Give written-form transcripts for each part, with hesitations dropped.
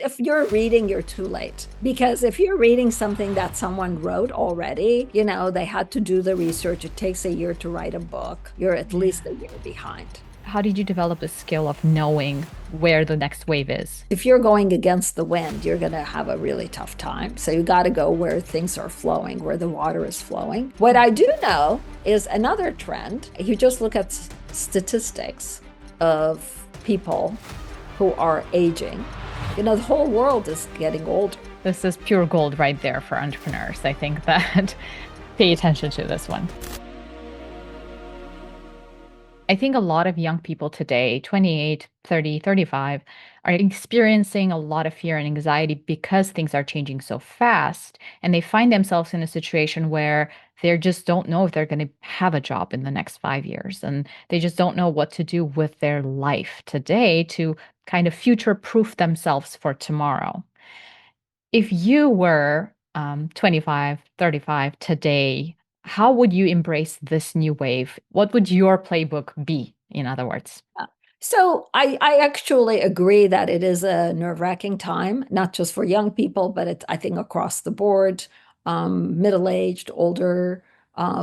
If you're reading, you're too late. Because if you're reading something that someone wrote already, they had to do the research. It takes a year to write a book. You're at Yeah. least a year behind. How did you develop the skill of knowing where the next wave is? If you're going against the wind, you're going to have a really tough time. So you got to go where things are flowing, where the water is flowing. What I do know is another trend. You just look at statistics of people who are aging. The whole world is getting older. This is pure gold right there for entrepreneurs. I think that pay attention to this one. I think a lot of young people today, 28, 30, 35, are experiencing a lot of fear and anxiety because things are changing so fast. And they find themselves in a situation where they just don't know if they're going to have a job in the next 5 years. And they just don't know what to do with their life today to kind of future proof themselves for tomorrow. If you were 25, 35 today, how would you embrace this new wave? What would your playbook be, in other words? So I actually agree that it is a nerve-wracking time, not just for young people, but I think across the board, middle-aged, older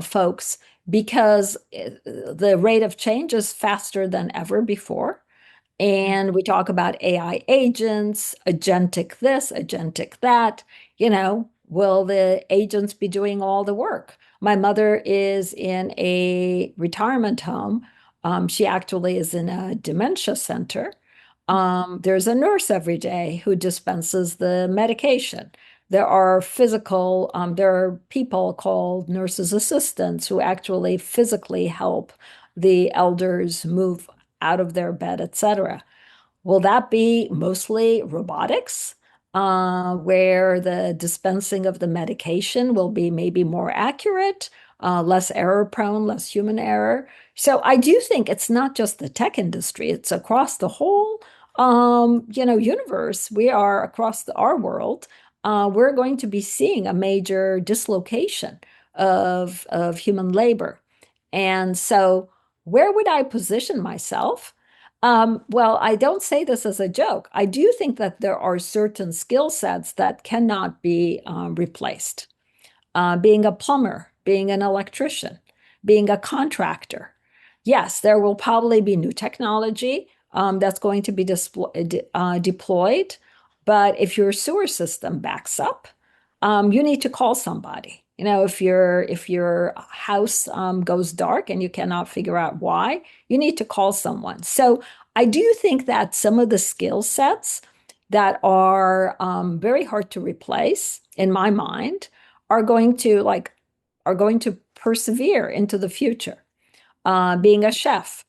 folks, because the rate of change is faster than ever before. And we talk about AI agents, agentic this, agentic that. Will the agents be doing all the work? My mother is in a retirement home. She actually is in a dementia center. There's a nurse every day who dispenses the medication. There are people called nurses assistants who actually physically help the elders move out of their bed, etc. Will that be mostly robotics, where the dispensing of the medication will be maybe more accurate, less error prone, less human error? So I do think it's not just the tech industry, it's across the whole universe. We are across our world. We're going to be seeing a major dislocation of human labor. And so where would I position myself? Well, I don't say this as a joke. I do think that there are certain skill sets that cannot be replaced. Being a plumber, being an electrician, being a contractor. Yes, there will probably be new technology that's going to be deployed, but if your sewer system backs up, you need to call somebody. If your house goes dark and you cannot figure out why, you need to call someone. So I do think that some of the skill sets that are very hard to replace, in my mind, are going to persevere into the future. Being a chef,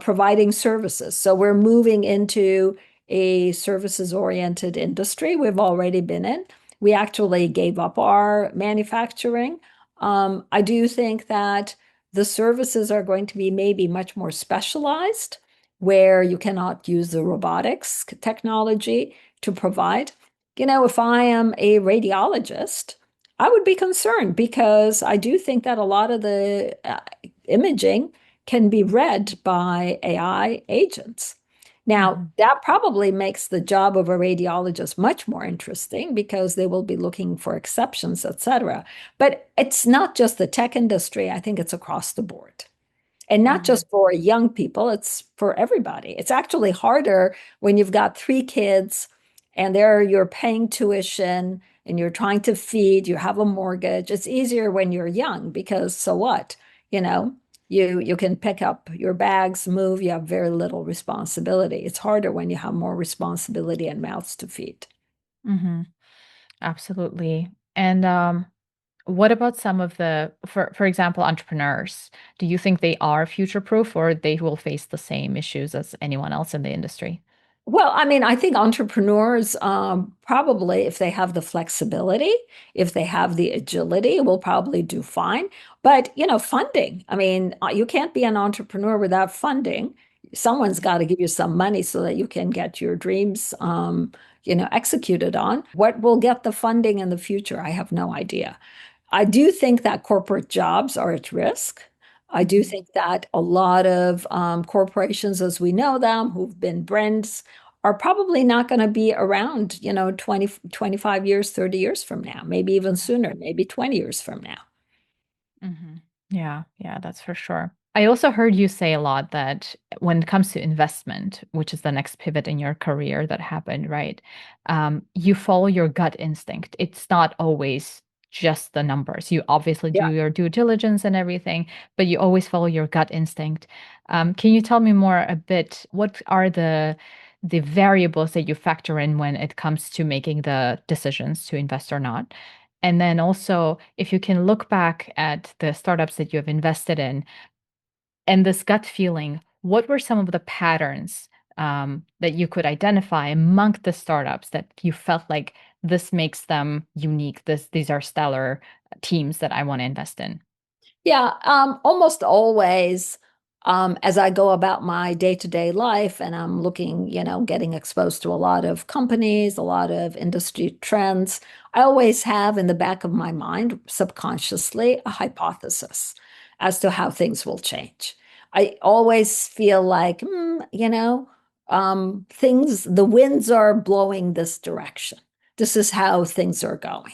providing services. So we're moving into a services-oriented industry we've already been in. We actually gave up our manufacturing. I do think that the services are going to be maybe much more specialized, where you cannot use the robotics technology to provide. If I am a radiologist, I would be concerned because I do think that a lot of the imaging can be read by AI agents. Now, Mhm. that probably makes the job of a radiologist much more interesting because they will be looking for exceptions, et cetera. But it's not just the tech industry. I think it's across the board. And not Mhm. just for young people, it's for everybody. It's actually harder when you've got three kids and you're paying tuition and you're trying to feed, you have a mortgage. It's easier when you're young because so what? You know, you can pick up your bags, move, you have very little responsibility. It's harder when you have more responsibility and mouths to feed. Mhm. Absolutely. And what about some of for example, entrepreneurs? Do you think they are future proof or they will face the same issues as anyone else in the industry? Well, I mean, I think entrepreneurs probably, if they have the flexibility, if they have the agility, will probably do fine. But, funding, I mean, you can't be an entrepreneur without funding. Someone's got to give you some money so that you can get your dreams, executed on. What will get the funding in the future? I have no idea. I do think that corporate jobs are at risk. I do Mhm. think that a lot of corporations, as we know them, who've been brands, are probably not going to be around, 20, 25 years, 30 years from now, maybe even sooner, maybe 20 years from now. Hmm. Yeah, yeah, that's for sure. I also heard you say a lot that when it comes to investment, which is the next pivot in your career that happened, right? You follow your gut instinct. It's not always just the numbers. You obviously do Yeah. your due diligence and everything, but you always follow your gut instinct. Can you tell me more a bit? What are the variables that you factor in when it comes to making the decisions to invest or not? And then also, if you can look back at the startups that you have invested in and this gut feeling, what were some of the patterns that you could identify among the startups that you felt like this makes them unique? These are stellar teams that I want to invest in. Yeah, almost always, as I go about my day-to-day life and I'm looking, getting exposed to a lot of companies, a lot of industry trends, I always have in the back of my mind, subconsciously, a hypothesis as to how things will change. I always feel like, the winds are blowing this direction. This is how things are going.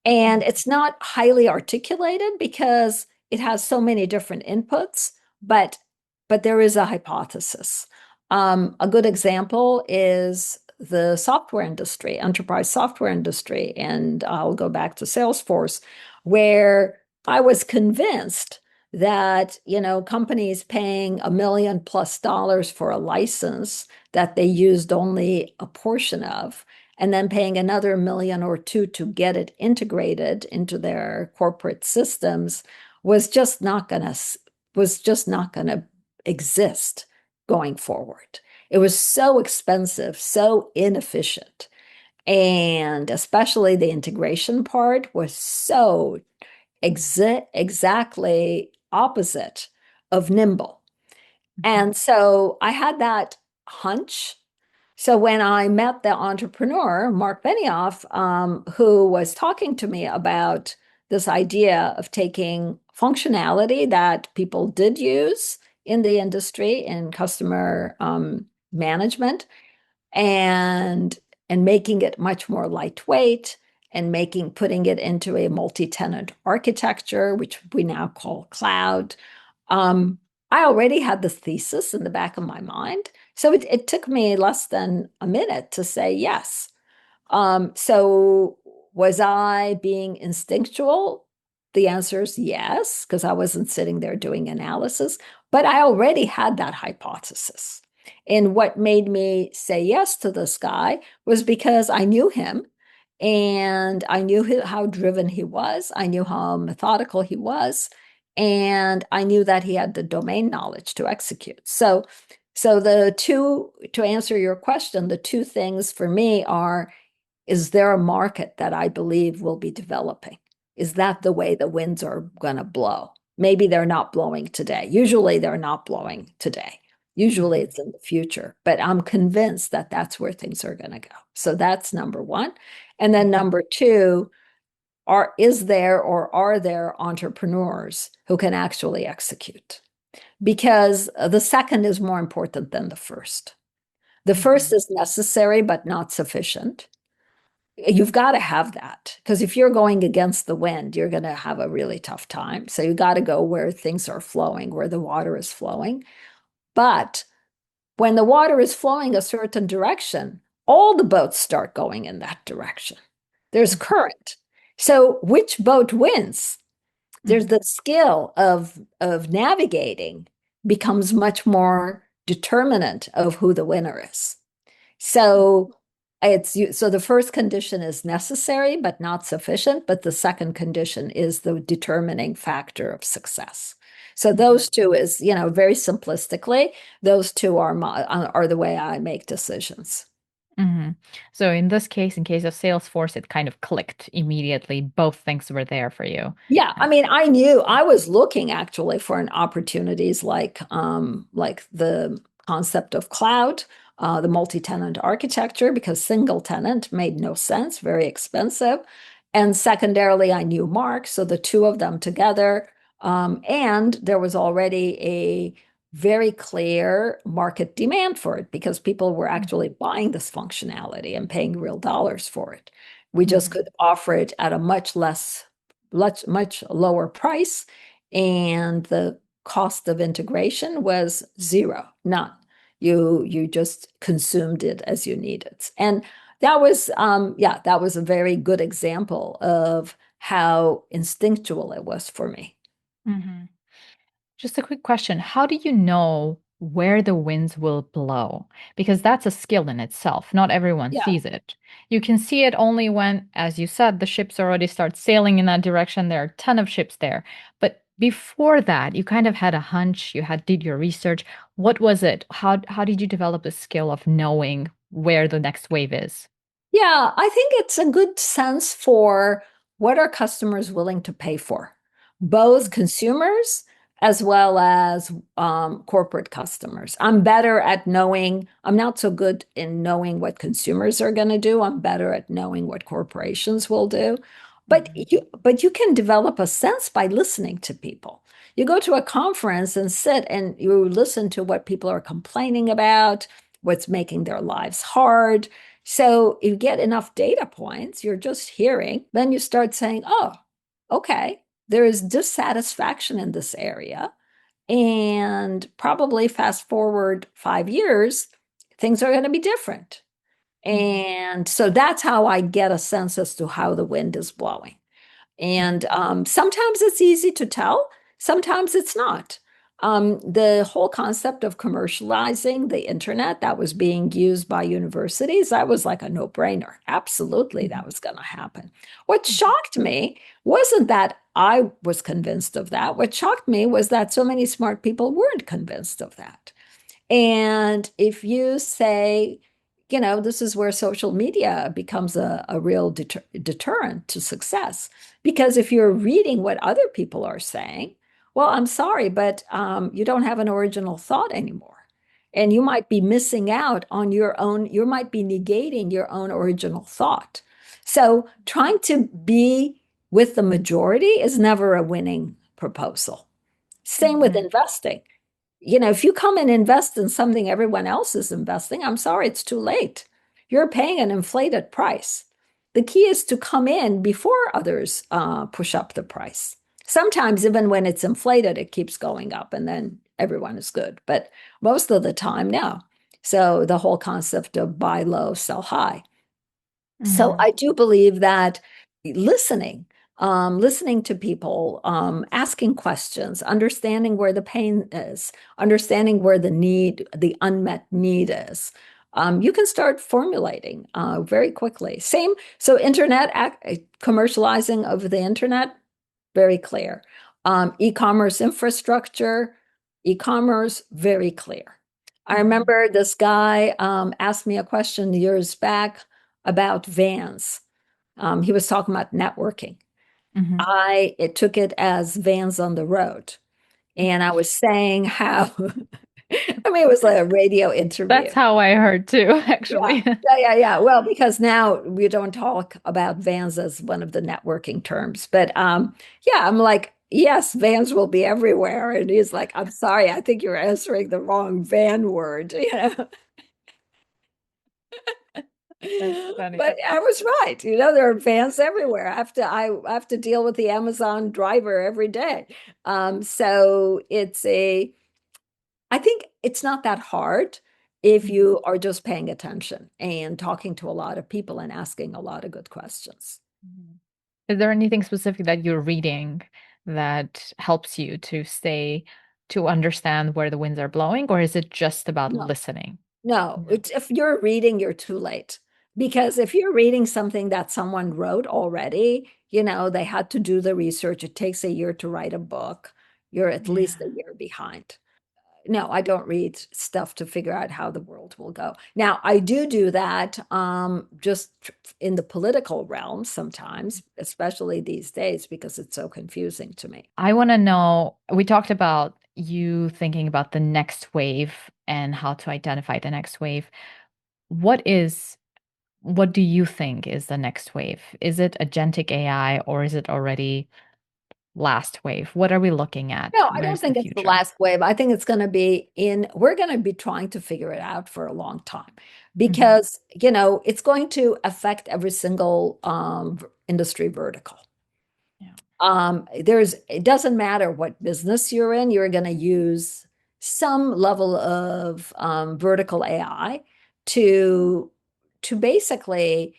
And it's not highly articulated because it has so many different inputs, but there is a hypothesis. A good example is the software industry, enterprise software industry, and I'll go back to Salesforce, where I was convinced that companies paying $1 million+ for a license that they used only a portion of and then paying another million or two to get it integrated into their corporate systems was just not going to exist going forward. It was so expensive, so inefficient. And especially the integration part was so exactly opposite of nimble. Mhm. And so I had that hunch. So when I met the entrepreneur, Mark Benioff, who was talking to me about this idea of taking functionality that people did use in the industry in customer management and making it much more lightweight and putting it into a multi-tenant architecture, which we now call cloud. um, I already had the thesis in the back of my mind. So it took me less than a minute to say yes. So was I being instinctual? The answer is yes, because I wasn't sitting there doing analysis, but I already had that hypothesis. And what made me say yes to this guy was because I knew him and I knew how driven he was. I knew how methodical he was. And I knew that he had the domain knowledge to execute. So to answer your question, the two things for me are, is there a market that I believe will be developing? Is that the way the winds are going to blow? Maybe they're not blowing today. Usually they're not blowing today. Usually Mhm. it's in the future, but I'm convinced that that's where things are going to go. So that's number one. And then Mhm. number two, is there or are there entrepreneurs who can actually execute? Because the second is more important than the first. The first Mhm. is necessary but not sufficient. You've got to have that because if you're going against the wind, you're going to have a really tough time. So you got to go where things are flowing, where the water is flowing. But when the water is flowing a certain direction, all the boats start going in that direction. There's Mhm. current. So which boat wins? There's Mhm. the skill of navigating becomes much more determinant of who the winner is. So so the first condition is necessary but not sufficient, but the second condition is the determining factor of success. So Mhm. those two is, very simplistically, those two are the way I make decisions. Mhm. So in this case, in case of Salesforce, it kind of clicked immediately. Both things were there for you. Yeah, Uh, I mean, I knew I was looking actually for an opportunities like the concept of cloud, the multi-tenant architecture, because single tenant made no sense, very expensive. And secondarily, I knew Mark, so the two of them together. And there was already a very clear market demand for it because people were actually buying this functionality and paying real dollars for it. We just Mhm. could offer it at a much lower price, and the cost of integration was zero, none. You just consumed it as you needed. And that was a very good example of how instinctual it was for me. Mhm. Just a quick question. How do you know where the winds will blow? Because that's a skill in itself. Not everyone Yeah. sees it. You can see it only when, as you said, the ships already start sailing in that direction. There are a ton of ships there. But before that, you kind of had a hunch, did your research. What was it? How did you develop the skill of knowing where the next wave is? Yeah, I think it's a good sense for what are customers willing to pay for, both consumers as well as corporate customers. I'm not so good in knowing what consumers are going to do. I'm better at knowing what corporations will do. Mhm. But you can develop a sense by listening to people. You go to a conference and sit and you listen to what people are complaining about, what's making their lives hard. So you get enough data points, you're just hearing, then you start saying, oh, okay, there is dissatisfaction in this area. And probably fast forward 5 years, things are going to be different. Mhm. And so that's how I get a sense as to how the wind is blowing. And sometimes it's easy to tell, sometimes it's not. The whole concept of commercializing the internet that was being used by universities, that was like a no-brainer. Absolutely, that Mhm. was going to happen. What Mhm. shocked me wasn't that I was convinced of that. What shocked me was that so many smart people weren't convinced of that. And if you say, this is where social media becomes a real deterrent to success. Because if you're reading what other people are saying, well, I'm sorry, but you don't have an original thought anymore. And you might be missing out on your own, you might be negating your own original thought. So trying to be with the majority is never a winning proposal. Same with Mhm. investing. If you come and invest in something everyone else is investing, I'm sorry, it's too late. You're paying an inflated price. The key is to come in before others push up the price. Sometimes, even when it's inflated, it keeps going up and then everyone is good. But most of the time, no. So the whole concept of buy low, sell high. So Mhm. I do believe that listening, listening to people, asking questions, understanding where the pain is, understanding where the unmet need is, you can start formulating very quickly. So commercializing of the internet, very clear. E-commerce infrastructure, e-commerce, very clear. I Mhm. remember this guy asked me a question years back about vans. He was talking about networking. Mhm. It took it as vans on the road. And I was saying how, I mean, it was like a radio That's interview. how I heard too, Yeah, actually. yeah. Well, because now we don't talk about vans as one of the networking terms. But yeah, I'm like, yes, vans will be everywhere. And he's like, I'm sorry, I think you're answering the wrong van word, That's funny. But I was right. There are vans everywhere. I have to deal with the Amazon driver every day. So I think it's not that hard if Mhm. you are just paying attention and talking to a lot of people and asking a lot of good questions. Mhm. Is there anything specific that you're reading that helps you to understand where the winds are blowing, or is it just about No, listening? no. No. If you're reading, you're too late. Because if you're reading something that someone wrote already, they had to do the research. It takes a year to write a book. You're at least a Yeah. year behind. No, I don't read stuff to figure out how the world will go. Now, I do that just in the political realm sometimes, especially these days because it's so confusing to me. I want to know, we talked about you thinking about the next wave and how to identify the next wave. What is, what do you think is the next wave? Is it agentic AI or is it already last wave? What are we looking at? No, I don't Where's the think it's the future? last wave. I think it's going to be we're going to be trying to figure it out for a long time Hmm. because, it's going to affect every single industry vertical. Yeah. It doesn't matter what business you're in, you're going to use some level of vertical AI to basically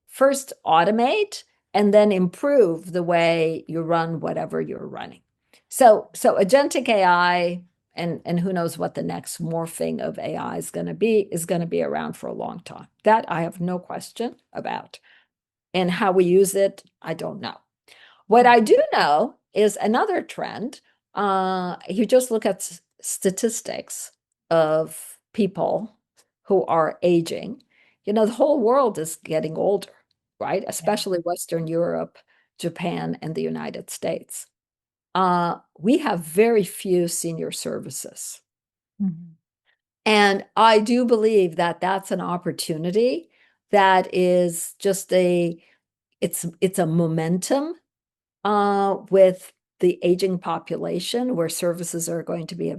first automate and then improve the way you run whatever you're running. So agentic AI and who knows what the next morphing of AI is going to be around for a long time. That I have no question about. And how we use it, I don't know. What I do know is another trend. You just look at statistics of people who are aging. The whole world is getting older, right? Yeah. Especially Western Europe, Japan, and the United States. We have very few senior services. Mhm. And I do believe that that's an opportunity that is just it's a momentum with the aging population where services are going to be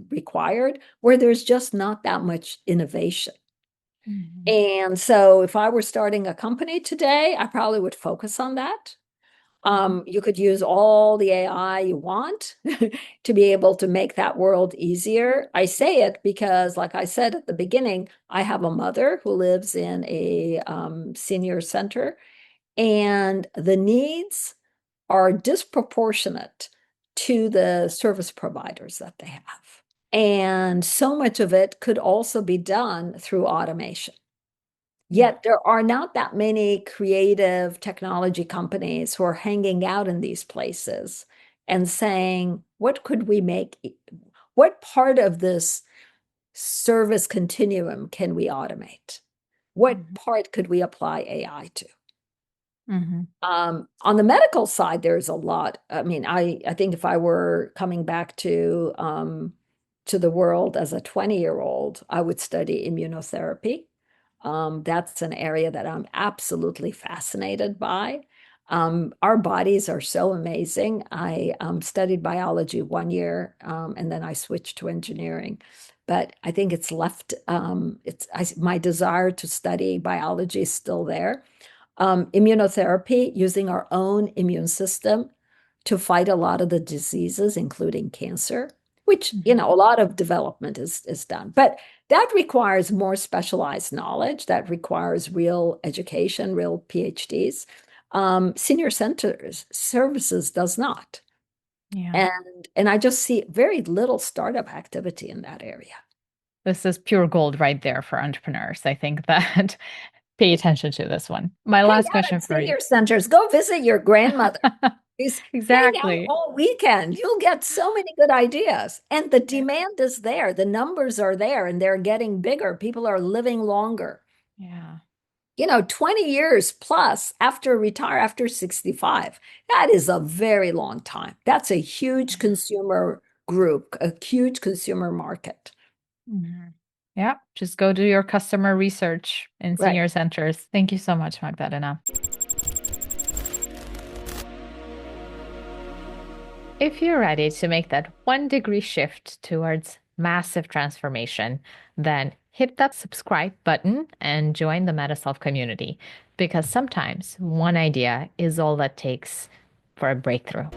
required, where there's just not that much innovation. Mhm. And so if I were starting a company today, I probably would focus on that. Mhm. You could use all the AI you want to be able to make that world easier. I say it because, like I said at the beginning, I have a mother who lives in a senior center, and the needs are disproportionate to the service providers that they have. And so much of it could also be done through automation. Yeah. Yet there are not that many creative technology companies who are hanging out in these places and saying, what could we make? What part of this service continuum can we automate? What Mhm. part could we apply AI to? Mhm. On the medical side, there's a lot. I mean, I think if I were coming back to the world as a 20-year-old, I would study immunotherapy. That's an area that I'm absolutely fascinated by. Our bodies are so amazing. I studied biology 1 year, and then I switched to engineering. But I think it's left, my desire to study biology is still there. Immunotherapy, using our own immune system to fight a lot of the diseases, including cancer, which, Mhm. a lot of development is done. But that requires more specialized knowledge. That requires real education, real PhDs. Senior centers services does not. Yeah. And I just see very little startup activity in that area. This is pure gold right there for entrepreneurs. I think that pay attention to this one. My Hang last out question at for you. senior centers. Go visit your grandmother. Is hang out Exactly. all weekend. You'll get so many good ideas. And the demand is there. The numbers are there and they're getting bigger. People are living longer. Yeah. 20 years plus after 65. That is a very long time. That's a huge consumer group, a huge consumer market. Mhm. Yeah. Just go do your customer research in Right. senior centers. Thank you so much, Magdalena. If you're ready to make that 1 degree shift towards massive transformation, then hit that subscribe button and join the MetaSelf community because sometimes one idea is all that takes for a breakthrough.